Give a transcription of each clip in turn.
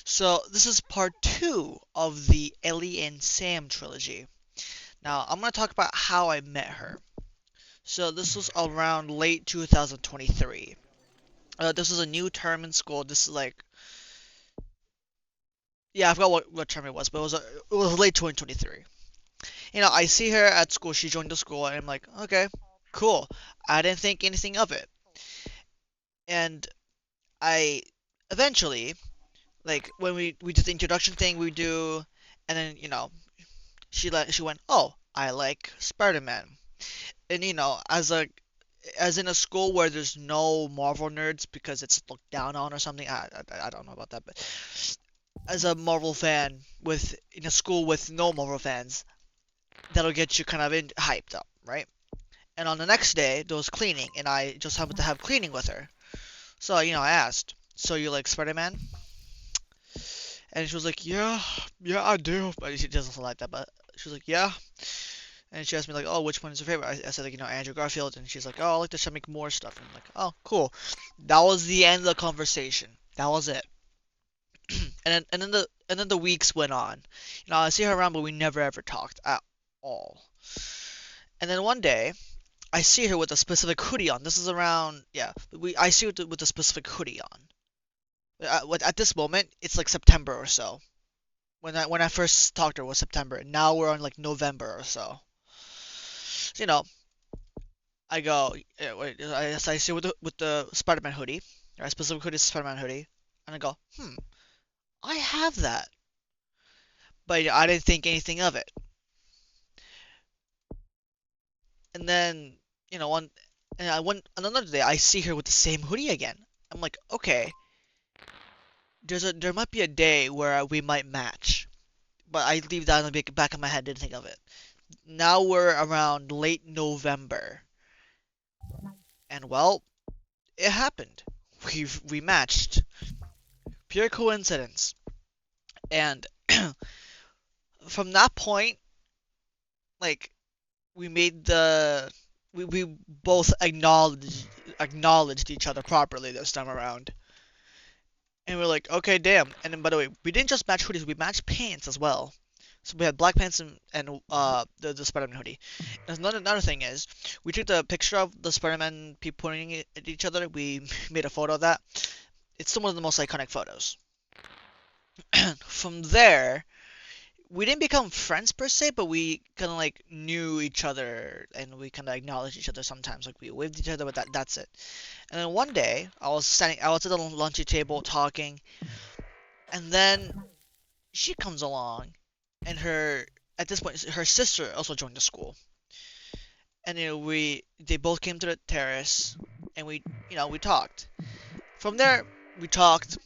So this is part two of the Ellie and Sam trilogy. Now I'm gonna talk about how I met her. So this was around late 2023. This was a new term in school. This is like, yeah, I forgot what term it was, but it was late 2023. I see her at school. She joined the school, and I'm like, okay, cool. I didn't think anything of it, and I eventually, like when we did the introduction thing we do, and then she went, "Oh, I like Spider-Man." And as in a school where there's no Marvel nerds because it's looked down on or something. I don't know about that, but as a Marvel fan in a school with no Marvel fans, that'll get you kind of hyped up, right? And on the next day, there was cleaning, and I just happened to have cleaning with her. So I asked, "So you like Spider-Man?" And she was like, "Yeah, yeah, I do." But she doesn't like that, but she was like, "Yeah." And she asked me like, "Oh, which one is your favorite?" I said like, Andrew Garfield, and she's like, "Oh, I like the Shamik Moore stuff." And I'm like, "Oh, cool." That was the end of the conversation. That was it. And then the weeks went on. I see her around, but we never ever talked at all. And then one day, I see her with a specific hoodie on. This is around, yeah. I see her with a specific hoodie on. At this moment, it's like September or so. When I first talked to her was September, and now we're on like November or so. So, I go, wait, I see with the Spider-Man hoodie, or specific hoodie, Spider-Man hoodie, and I go, I have that, but I didn't think anything of it. And then, one, and I went another day, I see her with the same hoodie again. I'm like, okay, there might be a day where we might match, but I leave that in the back of my head, didn't think of it. Now we're around late November, and well, it happened. We matched, pure coincidence, and from that point, like we made the we both acknowledged each other properly this time around. And we're like, okay, damn. And then by the way, we didn't just match hoodies, we matched pants as well. So we had black pants and the Spider-Man hoodie. And another thing is, we took the picture of the Spider-Man people pointing at each other. We made a photo of that. It's still one of the most iconic photos. From there, we didn't become friends per se, but we kind of like knew each other and we kind of acknowledged each other sometimes. Like we waved at each other, but that's it. And then one day, I was at the lunchy table talking, and then she comes along, and at this point, her sister also joined the school, and they both came to the terrace, and we talked. From there, we talked.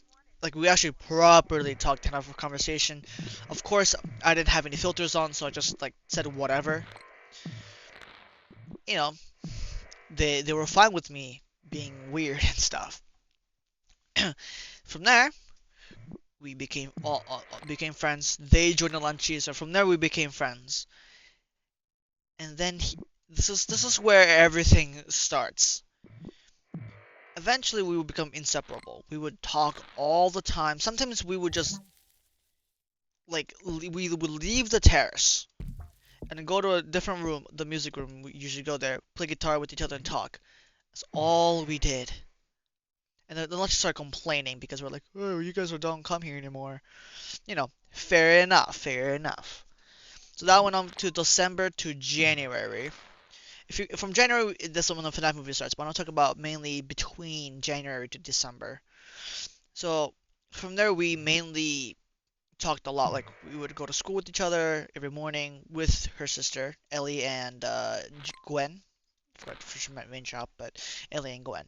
Like we actually properly talked and have a conversation. Of course, I didn't have any filters on, so I just like said whatever. You know, they were fine with me being weird and stuff. From there, we became friends. They joined the lunchies, so from there we became friends. And then this is where everything starts. Eventually, we would become inseparable. We would talk all the time. Sometimes we would just we would leave the terrace and then go to a different room, the music room. We usually go there, play guitar with each other and talk. That's all we did. And then let's start complaining because we're like, oh, you guys don't come here anymore. Fair enough, fair enough. So that went on to December to January. If you from January, this is when the FNAF movie starts, but I'll talk about mainly between January to December. So from there, we mainly talked a lot. Like we would go to school with each other every morning with her sister Ellie and Gwen. I forgot for my main shop, but Ellie and Gwen.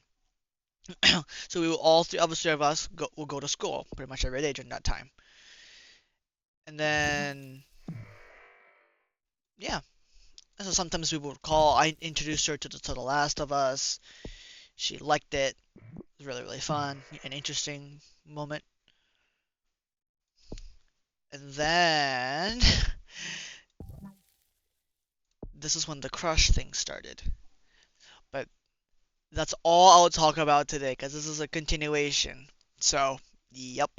So we will all three of us will go to school pretty much every day during that time. And then yeah, so sometimes we would call. I introduced her to the Last of Us. She liked it. It was really really fun, an interesting moment. And then this is when the crush thing started. But that's all I'll talk about today because this is a continuation. So, yep.